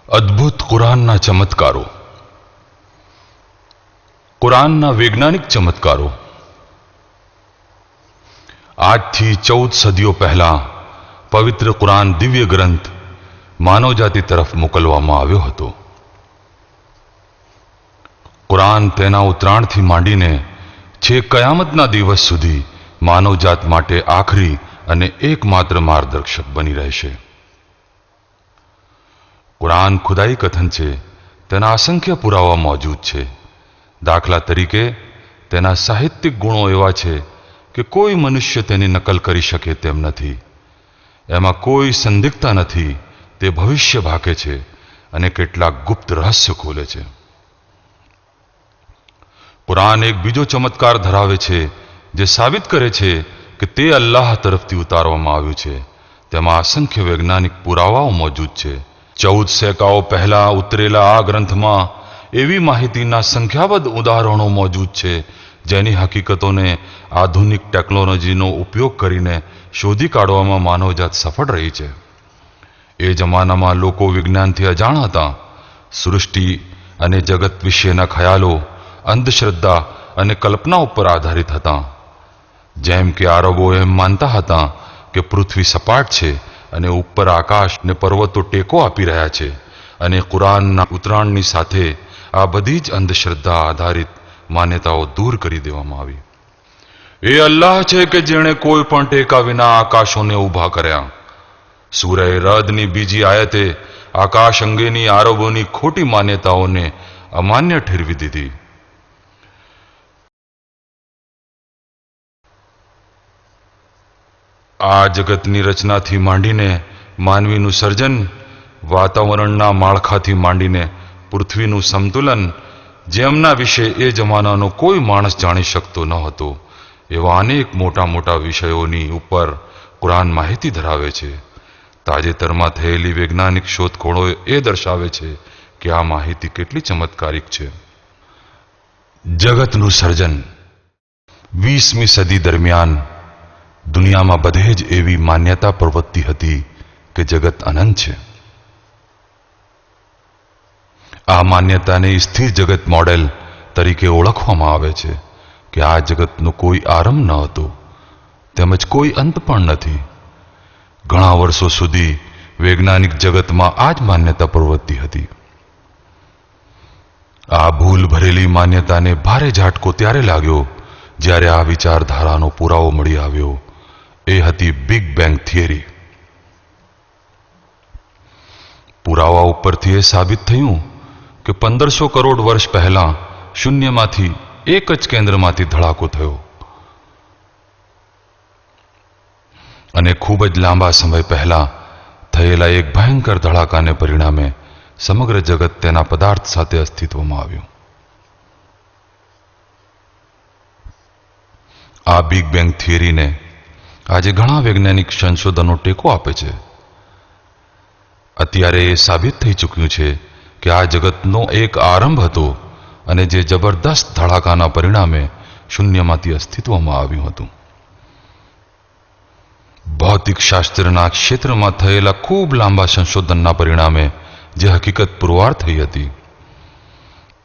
અદ્ભુત કુરાનના ચમત્કારો, કુરાનના વૈજ્ઞાનિક ચમત્કારો. આજથી 14 સદીઓ પહેલા પવિત્ર કુરાન દિવ્ય ગ્રંથ માનવજાતિ તરફ મોકલવામાં આવ્યો હતો. કુરાન તેના ઉતરાણથી માંડીને છેક કયામતના દિવસ સુધી માનવજાત માટે આખરી અને એકમાત્ર માર્ગદર્શક બની રહેશે. કુરાન ખુદાઈ કથન છે. તેના અસંખ્ય પુરાવા મોજૂદ છે. દાખલા તરીકે તેના સાહિત્યિક ગુણો એવા છે કે કોઈ મનુષ્ય તેની નકલ કરી શકે તેમ નથી. એમાં કોઈ સંદિગ્ધતા નથી. તે ભવિષ્ય ભાકે છે અને કેટલાક ગુપ્ત રહસ્ય ખોલે છે. કુરાન એક બીજો ચમત્કાર ધરાવે છે જે સાબિત કરે છે કે તે અલ્લાહ તરફથી ઉતારવામાં આવ્યું છે. તેમાં અસંખ્ય વૈજ્ઞાનિક પુરાવાઓ મોજૂદ છે. 14 સેકાઓ પહેલા ઉતરેલા આ ગ્રંથમાં એવી માહિતીના સંખ્યાબંધ ઉદાહરણો મોજૂદ છે જેની હકીકતોને આધુનિક ટેકનોલોજીનો ઉપયોગ કરીને શોધી કાઢવામાં માનવજાત સફળ રહી છે. એ જમાનામાં લોકો વિજ્ઞાનથી અજાણ હતા. સૃષ્ટિ અને જગત વિશેના ખ્યાલો અંધશ્રદ્ધા અને કલ્પના ઉપર આધારિત હતા. જેમ કે આરબો એમ માનતા હતા કે પૃથ્વી સપાટ છે અને ઉપર આકાશ ને પર્વતો ટેકો આપી રહ્યા છે. અને કુરાનના ઉતરાણની સાથે આ બધી જ અંધશ્રદ્ધા આધારિત માન્યતાઓ દૂર કરી દેવામાં આવી. એ અલ્લાહ છે કે જેણે કોઈ પણ ટેકા વિના આકાશોને ઊભા કર્યા. સૂરહ રદની બીજી આયતે આકાશ અંગેની આરબોની ખોટી માન્યતાઓને અમાન્ય ઠેરવી દીધી. આ જગતની રચનાથી માંડીને માનવીનું સર્જન, વાતાવરણના માળખાથી માંડીને પૃથ્વીનું સંતુલન, જેમના વિશે એ જમાનાનો કોઈ માણસ જાણી શકતો ન હતો, એવા અનેક મોટા મોટા વિષયોની ઉપર કુરાન માહિતી ધરાવે છે. તાજેતરમાં થયેલી વૈજ્ઞાનિક શોધખોળો એ દર્શાવે છે કે આ માહિતી કેટલી ચમત્કારિક છે. જગતનું સર્જન. 20મી સદી દરમિયાન દુનિયામાં બધે જ એવી માન્યતા પ્રવર્તી હતી કે જગત અનંત છે. આ માન્યતાને સ્થિર જગત મોડેલ તરીકે ઓળખવામાં આવે છે કે આ જગતનો કોઈ આરંભ ન હતો તેમજ કોઈ અંત પણ નથી. ઘણા વર્ષો સુધી વૈજ્ઞાનિક જગતમાં આ જ માન્યતા પ્રવર્તી હતી. આ ભૂલ ભરેલી માન્યતાને ભારે ઝાટકો ત્યારે લાગ્યો જ્યારે આ વિચારધારાનો પુરાવો મળી આવ્યો. એ હતી બિગ બેંગ થિયરી. પુરાવા ઉપરથી એ સાબિત થયું કે 1500 કરોડ વર્ષ પહેલા શૂન્યમાંથી એક જ કેન્દ્રમાંથી ધડાકો થયો અને ખૂબ જ લાંબા સમય પહેલા થયેલા એક ભયંકર ધડાકાને પરિણામે સમગ્ર જગત તેના પદાર્થ સાથે અસ્તિત્વમાં આવ્યું. આ બિગ બેંગ થિયરીને આજે ઘણા વૈજ્ઞાનિક સંશોધનો ટેકો આપે છે. અત્યારે એ સાબિત થઈ ચૂક્યું છે કે આ જગતનો એક આરંભ હતો અને જે જબરદસ્ત ધડાકાના પરિણામે શૂન્યમાંથી અસ્તિત્વમાં આવ્યું હતું. ભૌતિક શાસ્ત્રના ક્ષેત્રમાં થયેલા ખૂબ લાંબા સંશોધનના પરિણામે જે હકીકત પુરવાર થઈ હતી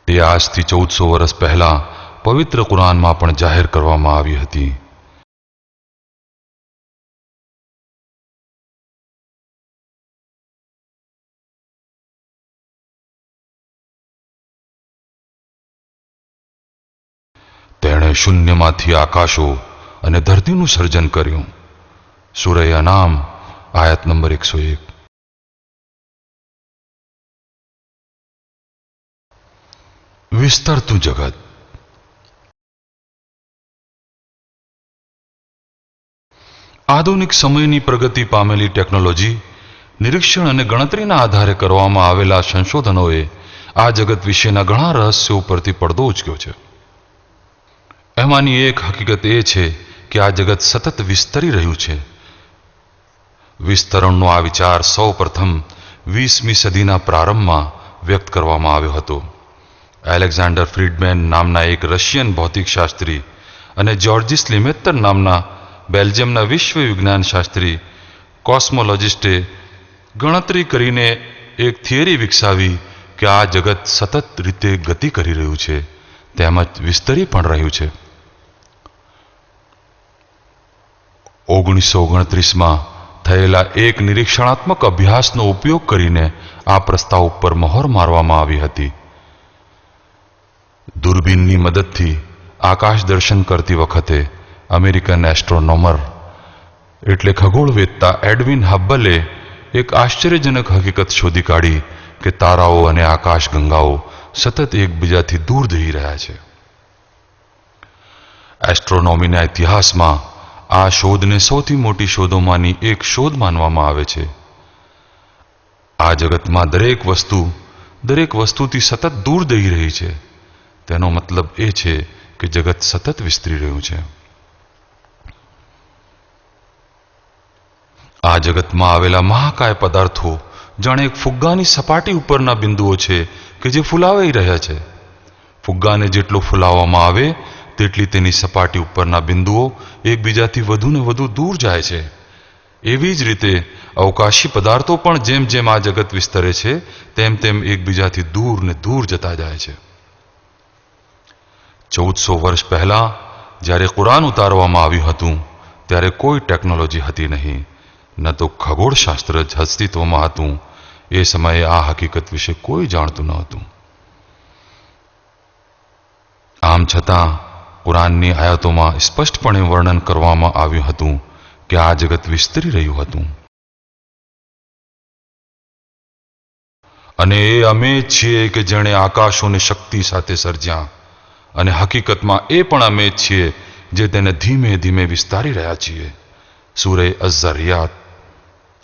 તે આજથી 1400 વર્ષ પહેલા પવિત્ર કુરાનમાં પણ જાહેર કરવામાં આવી હતી. તેણે શૂન્યમાંથી આકાશો અને ધરતીનું સર્જન કર્યું. સૂરહ અનામ આયત નંબર 101. વિસ્તરતું જગત. આધુનિક સમયની પ્રગતિ પામેલી ટેકનોલોજી, નિરીક્ષણ અને ગણતરીના આધારે કરવામાં આવેલા સંશોધનોએ આ જગત વિશેના ઘણા રહસ્યો ઉપરથી પડદો ઉચક્યો છે. એમાંની એક હકીકત એ છે કે આ જગત સતત વિસ્તરી રહ્યું છે. વિસ્તરણનો આ વિચાર સૌપ્રથમ 20મી સદીના પ્રારંભમાં વ્યક્ત કરવામાં આવ્યો હતો. એલેક્ઝાન્ડર ફ્રીડમેન નામના એક રશિયન ભૌતિકશાસ્ત્રી અને જ્યોર્જીસ લિમેત્તર નામના બેલ્જિયમના વિશ્વ વિજ્ઞાન શાસ્ત્રી કોસ્મોલોજિસ્ટે ગણતરી કરીને એક થિયરી વિકસાવી કે આ જગત સતત રીતે ગતિ કરી રહ્યું છે તેમજ વિસ્તરી પણ રહ્યું છે. 1929માં થયેલા એક નિરીક્ષણાત્મક અભ્યાસનો ઉપયોગ કરીને આ પ્રસ્તાવ ઉપર મહોર મારવામાં આવી હતી. દૂરબીનની મદદથી આકાશ દર્શન કરતી વખતે અમેરિકન એસ્ટ્રોનોમર એટલે ખગોળવેત્તા એડવિન હબ્બલે એક આશ્ચર્યજનક હકીકત શોધી કાઢી કે તારાઓ અને આકાશગંગાઓ સતત એકબીજાથી દૂર જઈ રહ્યા છે. એસ્ટ્રોનોમીના ઇતિહાસમાં આ શોધને સૌથી મોટી શોધોમાંની એક શોધ માનવામાં આવે છે. આ જગતમાં દરેક વસ્તુથી સતત દૂર જઈ રહી છે. તેનો મતલબ એ છે કે જગત સતત વિસ્તરી રહ્યું છે. આ જગતમાં આવેલા મહાકાય પદાર્થો જાણે એક ફુગ્ગાની સપાટી ઉપરના બિંદુઓ છે કે જે ફૂલાવાઈ રહ્યા છે. ફુગ્ગાને જેટલો ફૂલાવવામાં આવે તેટલી તેની સપાટી ઉપરના બિંદુઓ એકબીજાથી વધુ ને વધુ દૂર જાય છે. એવી જ રીતે અવકાશી પદાર્થો પણ જેમ જેમ આ જગત વિસ્તરે છે તેમ તેમ એકબીજાથી દૂર ને દૂર જતા જાય છે. 1400 વર્ષ પહેલા જ્યારે કુરાન ઉતારવામાં આવ્યું હતું ત્યારે કોઈ ટેકનોલોજી હતી નહીં, ન તો ખગોળશાસ્ત્ર જ અસ્તિત્વમાં હતું. એ સમયે આ હકીકત વિશે કોઈ જાણતું ન હતું. આમ છતાં કુરાનની આયતોમાં સ્પષ્ટપણે વર્ણન કરવામાં આવ્યું હતું કે આ જગત વિસ્તરી રહ્યું હતું. અને એ અમે જ છીએ કે જેણે આકાશોને શક્તિ સાથે સર્જ્યા, અને હકીકતમાં એ પણ અમે જ છીએ જે તેને ધીમે ધીમે વિસ્તારી રહ્યા છીએ. સૂરે અઝ-ઝારિયાત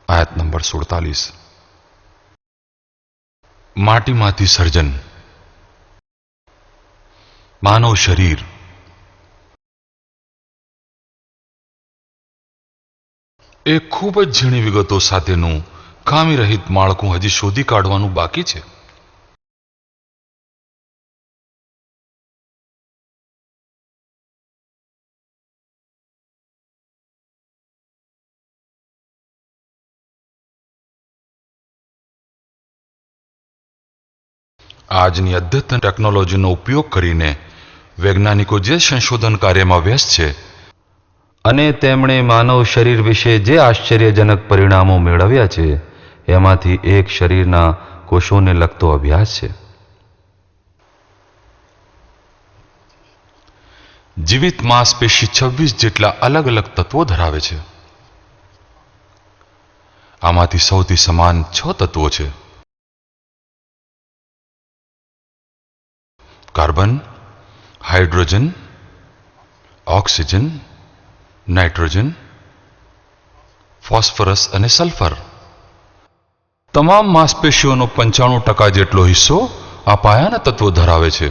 આયત નંબર 47. માટીમાંથી સર્જન. માનવ શરીર એ ખૂબ જ ઝીણી વિગતો સાથેનું ખામી રહિત માળખું હજી શોધી કાઢવાનું બાકી છે. આજની અદ્યતન ટેકનોલોજીનો ઉપયોગ કરીને વૈજ્ઞાનિકો જે સંશોધન કાર્યમાં વ્યસ્ત છે અને તેમણે માનવ શરીર વિશે જે આશ્ચર્યજનક પરિણામો મેળવ્યા છે એમાંથી એક શરીરના કોષોને લગતો અભ્યાસ છે. જીવિત માંસપેશી 26 જેટલા અલગ અલગ તત્વો ધરાવે છે. આમાંથી સૌથી સમાન 6 તત્વો છે: carbon, hydrogen, oxygen, nitrogen, phosphorus અને સલ્ફર. તમામ માંસપેશીઓનો 95% જેટલો હિસ્સો આ પાયાના તત્વો ધરાવે છે.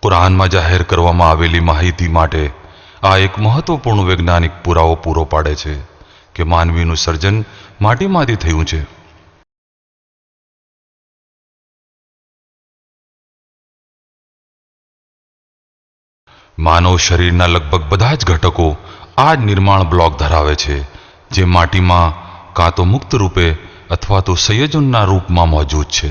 કુરાનમાં જાહેર કરવામાં આવેલી માહિતી માટે આ એક મહત્વપૂર્ણ વૈજ્ઞાનિક પુરાવો પૂરો પાડે છે કે માનવીનું સર્જન માટીમાંથી થયું છે. માનવ શરીરના લગભગ બધા જ ઘટકો આ જ નિર્માણ બ્લોક ધરાવે છે, જે માટીમાં કાં તો મુક્ત રૂપે અથવા તો સંયોજનના રૂપમાં મોજૂદ છે.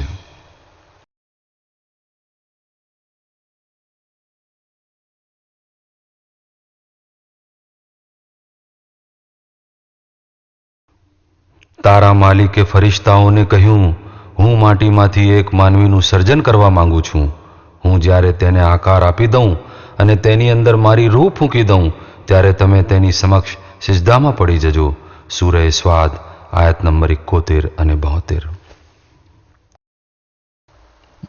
તારા માલિકે ફરિશ્તાઓને કહ્યું, હું માટીમાંથી એક માનવીનું સર્જન કરવા માંગુ છું. હું જ્યારે તેને આકાર આપી દઉં અને તેની અંદર મારી રૂહ ફૂંકી દઉં ત્યારે તમે તેની સમક્ષ સિજદામાં પડી જજો. સૂરે સ્વાદ આયત નંબર 71 અને 72.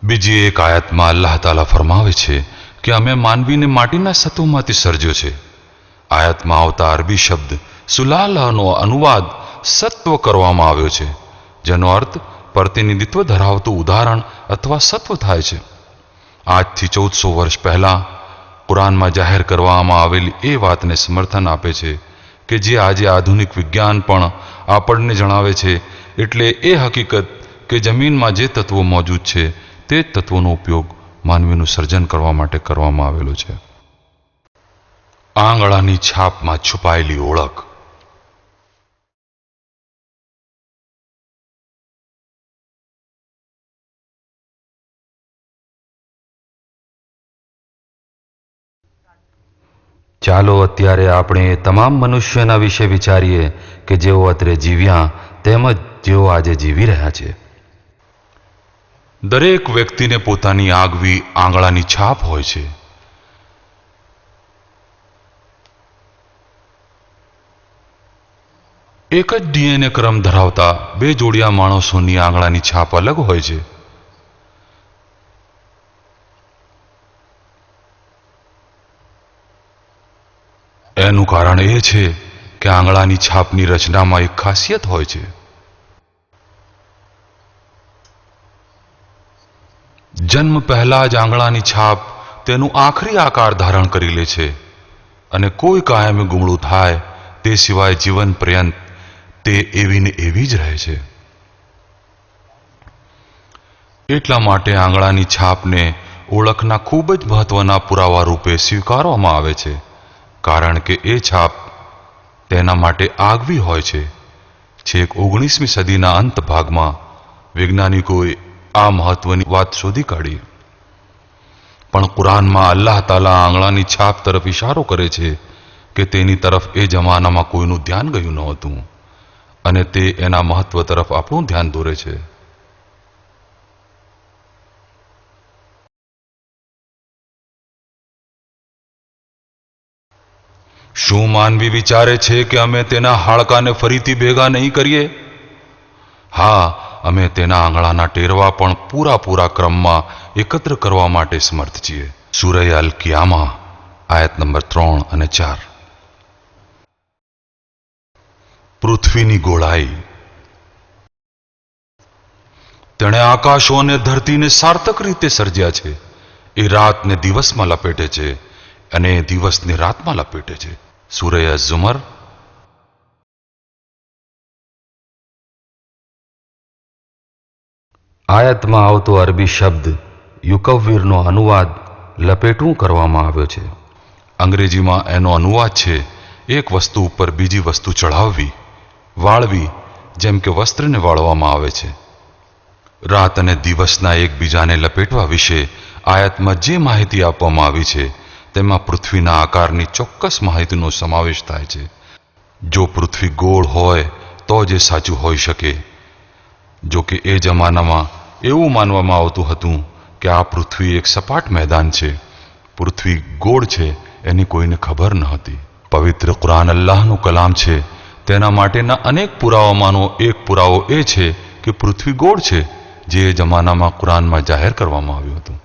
બીજી એક આયતમાં અલ્લાહ તાલા ફરમાવે છે કે અમે માનવીને માટીના સત્વમાંથી સર્જ્યો છે. આયતમાં આવતા અરબી શબ્દ સુલાલાનો અનુવાદ સત્વ કરવામાં આવ્યો છે, જેનો અર્થ પ્રતિનિધિત્વ ધરાવતું ઉદાહરણ અથવા સત્વ થાય છે. આજથી 1400 વર્ષ પહેલા કુરાનમાં જાહેર કરવામાં આવેલી એ વાતને સમર્થન આપે છે કે જે આજે આધુનિક વિજ્ઞાન પણ આપણને જણાવે છે. એટલે એ હકીકત કે જમીનમાં જે તત્વો મોજૂદ છે તે જ તત્વોનો ઉપયોગ માનવીનું સર્જન કરવા માટે કરવામાં આવેલો છે. આંગળાની છાપમાં છુપાયેલી ઓળખ. ચાલો અત્યારે આપણે એ તમામ મનુષ્યોના વિશે વિચારીએ કે જેઓ અત્રે જીવ્યા તેમજ જેઓ આજે જીવી રહ્યા છે. દરેક વ્યક્તિને પોતાની આગવી આંગળાની છાપ હોય છે. એક જ ડીએનએ ક્રમ ધરાવતા બે જોડિયા માણસોની આંગળાની છાપ અલગ હોય છે. એનું કારણ એ છે કે આંગળાની છાપની રચનામાં એક ખાસિયત હોય છે. જન્મ પહેલા જ આંગળાની છાપ તેનું આખરી આકાર ધારણ કરી લે છે અને કોઈ કાયમી ગુમડું થાય તે સિવાય જીવન પર્યંત તે એવી ને એવી જ રહે છે. એટલા માટે આંગળાની છાપને ઓળખના ખૂબ જ મહત્વના પુરાવા રૂપે સ્વીકારવામાં આવે છે, કારણ કે એ છાપ તેના માટે આગવી હોય છે. છેક 19મી સદીના અંત ભાગમાં વૈજ્ઞાનિકોએ આ મહત્વની વાત શોધી કાઢી. પણ કુરાનમાં અલ્લાહ તાલા આંગળાની છાપ તરફ ઇશારો કરે છે કે તેની તરફ એ જમાનામાં કોઈનું ધ્યાન ગયું નહોતું અને તે એના મહત્વ તરફ આપણું ધ્યાન દોરે છે. શું માનવી વિચારે છે કે અમે તેના હાડકાને ફરીથી ભેગા નહીં કરીએ? હા, અમે તેના આંગળાના ટેરવા પણ પૂરા ક્રમમાં એકત્ર કરવા માટે સમર્થ છીએ. સૂરહ અલ કિયામા આયત નંબર 3 અને 4. પૃથ્વીની ગોળાઈ. તેણે આકાશો અને ધરતીને સાર્થક રીતે સર્જ્યા છે. એ રાતને દિવસમાં લપેટે છે અને દિવસને રાતમાં લપેટે છે. સૂરહ અઝ-ઝુમર આયતમાં આવતો અરબી શબ્દ યુકવ્વિરનો અનુવાદ લપેટવું કરવામાં આવ્યો છે. અંગ્રેજીમાં એનો અનુવાદ છે એક વસ્તુ ઉપર બીજી વસ્તુ ચઢાવવી, વાળવી, જેમ કે વસ્ત્રને વાળવામાં આવે છે. રાત અને દિવસના એકબીજાને લપેટવા વિશે આયતમાં જે માહિતી આપવામાં આવી છે તેમાં પૃથ્વીના આકારની ચોક્કસ માહિતીનો સમાવેશ થાય છે. જો પૃથ્વી ગોળ હોય તો જ એ સાચું હોઈ શકે. જો કે એ જમાનામાં એવું માનવામાં આવતું હતું કે આ પૃથ્વી એક સપાટ મેદાન છે. પૃથ્વી ગોળ છે એની કોઈને ખબર ન હતી. પવિત્ર કુરાન અલ્લાહનું કલામ છે. તેના માટેના અનેક પુરાવામાંનો એક પુરાવો એ છે કે પૃથ્વી ગોળ છે, જે એ જમાનામાં કુરાનમાં જાહેર કરવામાં આવ્યું હતું.